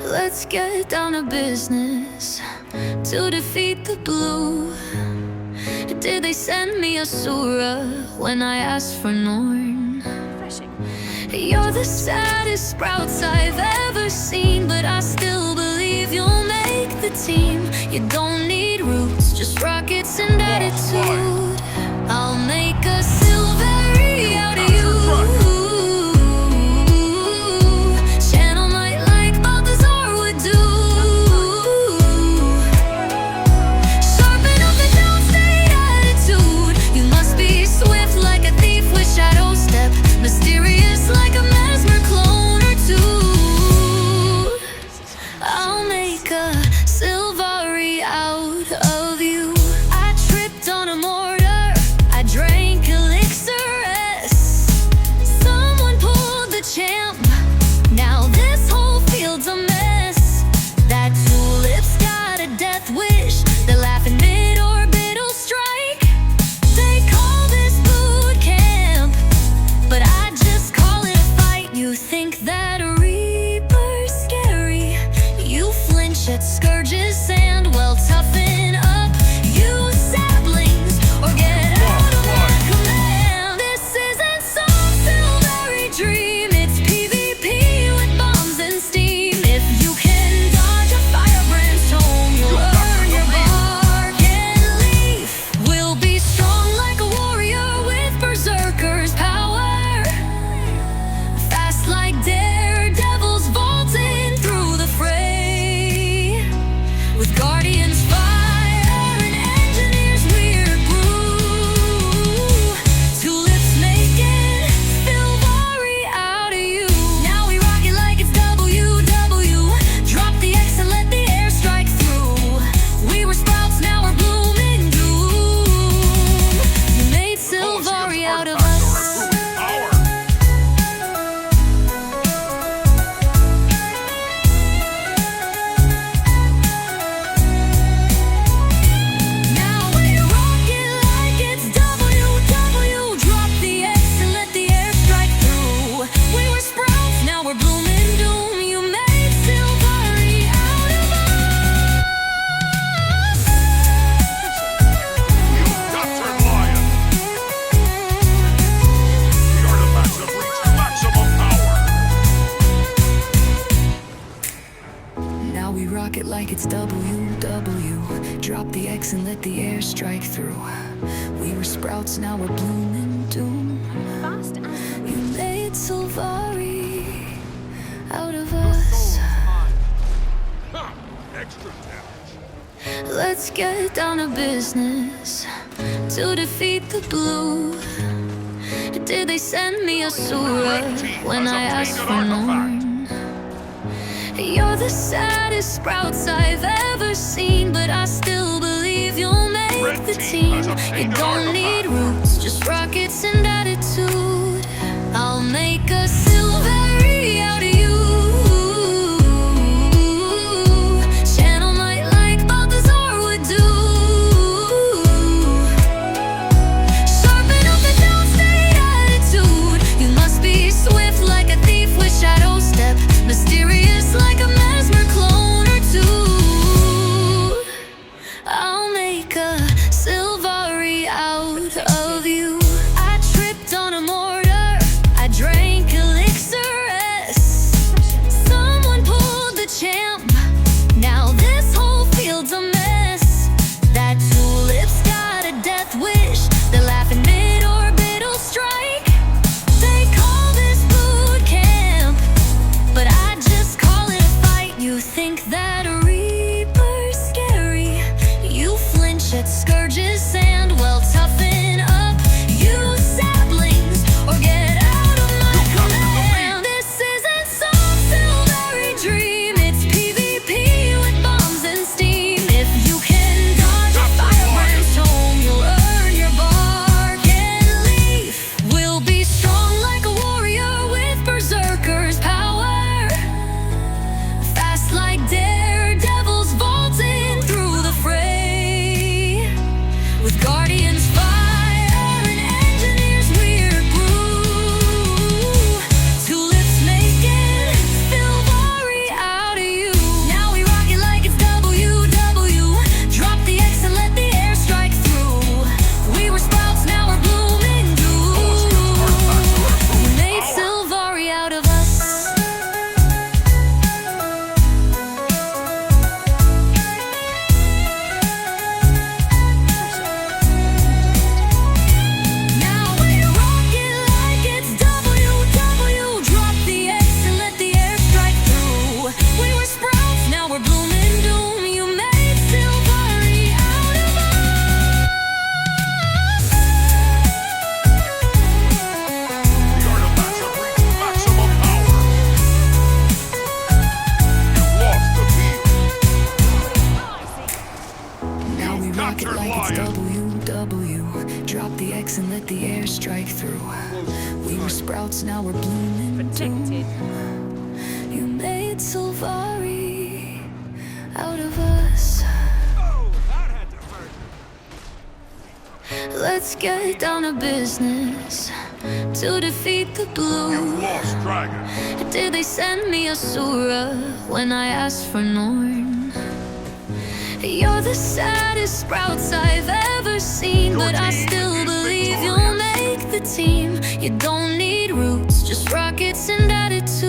Let's get down to business to defeat the blue. Did they send me a surah when I asked for Norn? You're the saddest sprouts I've ever seen, but I still believe you'll make the team. You don't need roots, just rockets and attitude. I'll make a Sylvari out of you. Channel might like Balthazar would do. Sharpen up the downstay attitude. You must be swift like a thief with shadow step, mysterious like a mesmer clone or two. I'll make a Sylvari out of you. I tripped on a mortar, I drank Elixir. Someone pulled the champ, now this whole field's a mess. That tulip's got a death wish, they're laughing mid-orbital strike. They call this boot camp, but I just call it a fight. You think that a reaper's scary, you flinch at Scourge's sand. Well, toughen up, you saplings, or get out of my command. This isn't some Sylvari dream, it's PvP with bombs and steam. If you can dodge a firebrand's tome, you'll earn your bark and leaf. We'll be strong like a warrior with berserker's power, fast like daredevils vaulting through the fray. With guardians fire and engineers weird brew, tulips making Sylvari out of you. Now we rock it like it's GW2. Drop the X and let the air strike through. We were sprouts, now we're blooming doom. You made Sylvari out of us. Now we rock it like it's GW2. Drop the X and let the air strike through. We were sprouts, now we're blooming doom. You made Sylvari out of us. Captured Lion! The artifacts have reached maximum power! Now we rock it like it's GW2. Drop the X and let the air strike through. We were sprouts, now we're blooming doom. You made Sylvari out of us. Ha! Extra damage. Let's get down to business to defeat the blue. Did they send me a surah when I asked for Norn? You're the saddest sprouts I've ever seen, but I still believe you'll make the team. You don't need roots, just rockets and attitude. I'll make a Sylvari out of you. Channel might like Balthazar would do. Sharpen up the downstay attitude. You must be swift like a thief with shadow step, mysterious like a mesmer clone or two. I'll make a Sylvari out of you. I tripped on a mortar, I drank Elixir. Someone pulled the champ, now this whole field's a mess. That tulip's got a death wish, they're laughing mid-orbital strike. They call this boot camp, but I just call it a fight. You think that a reaper's scary, you flinch at Scourge's sand. Well, toughen up, you saplings, or get out of my command. This isn't some Sylvari dream, it's PvP with bombs and steam. If you can dodge a firebrand's tome, you'll earn your bark and leaf. We'll be strong like a warrior with berserker's power, fast like daredevils the air strike through. We were sprouts, now we're blooming. Protected. You made Sylvari out of us. Oh, that had to hurt. Let's get down to business to defeat the blue. You've lost, Dragon. Did they send me a Sura when I asked for Norn? You're the saddest sprouts I've ever seen, but I still believe you'll make the team. You don't need roots, just rockets and attitude.